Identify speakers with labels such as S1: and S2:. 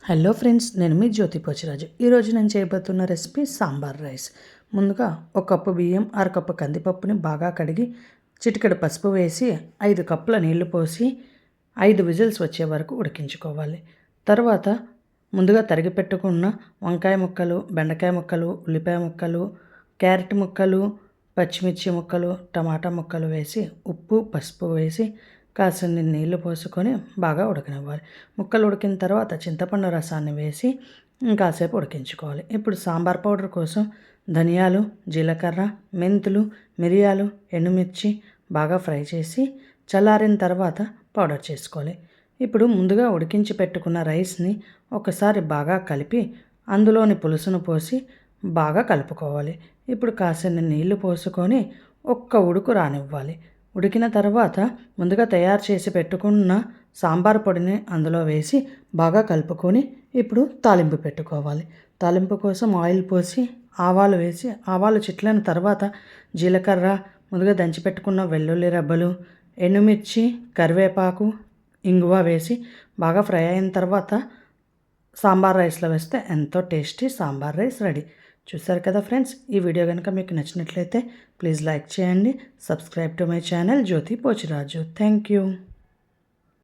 S1: Hello friends, నేను మీ జ్యోతి పోచిరాజు. ఈరోజు నేను చేయబోతున్న రెసిపీ సాంబార్ రైస్. ముందుగా ఒక కప్పు బియ్యం, అరకప్పు కందిపప్పుని బాగా కడిగి చిటికెడు పసుపు వేసి 5 కప్పుల నీళ్లు పోసి 5 విజిల్స్ వచ్చే వరకు ఉడికించుకోవాలి. తర్వాత ముందుగా తరిగి పెట్టుకున్న వంకాయ ముక్కలు, బెండకాయ ముక్కలు, ఉల్లిపాయ ముక్కలు, క్యారెట్ ముక్కలు, పచ్చిమిర్చి ముక్కలు, టమాటా ముక్కలు వేసి ఉప్పు, పసుపు వేసి కాసిన్ని నీళ్లు పోసుకొని బాగా ఉడకనివ్వాలి. ముక్కలు ఉడికిన తర్వాత చింతపండు రసాన్ని వేసి ఇంకాసేపు ఉడికించుకోవాలి. ఇప్పుడు సాంబార్ పౌడర్ కోసం ధనియాలు, జీలకర్ర, మెంతులు, మిరియాలు, ఎండుమిర్చి బాగా ఫ్రై చేసి చల్లారిన తర్వాత పౌడర్ చేసుకోవాలి. ఇప్పుడు ముందుగా ఉడికించి పెట్టుకున్న రైస్ని ఒకసారి బాగా కలిపి అందులోని పులుసును పోసి బాగా కలుపుకోవాలి. ఇప్పుడు కాసిన్ని నీళ్లు పోసుకొని ఒక్క ఉడుకు రానివ్వాలి. ఉడికిన తర్వాత ముందుగా తయారు చేసి పెట్టుకున్న సాంబార్ పొడిని అందులో వేసి బాగా కలుపుకొని ఇప్పుడు తాలింపు పెట్టుకోవాలి. తాలింపు కోసం ఆయిల్ పోసి ఆవాలు వేసి ఆవాలు చిట్లిన తర్వాత జీలకర్ర, ముందుగా దంచి పెట్టుకున్న వెల్లుల్లి రెబ్బలు, ఎండుమిర్చి, కరివేపాకు, ఇంగువ వేసి బాగా ఫ్రై అయిన తర్వాత సాంబార్ రైస్లో వేస్తే ఎంతో టేస్టీ సాంబార్ రైస్ రెడీ. చూసారు కదా ఫ్రెండ్స్, ఈ వీడియో కనుక మీకు నచ్చినట్లయితే ప్లీజ్ లైక్ చేయండి. Subscribe to my channel Jyothi Pochiraju. Thank you.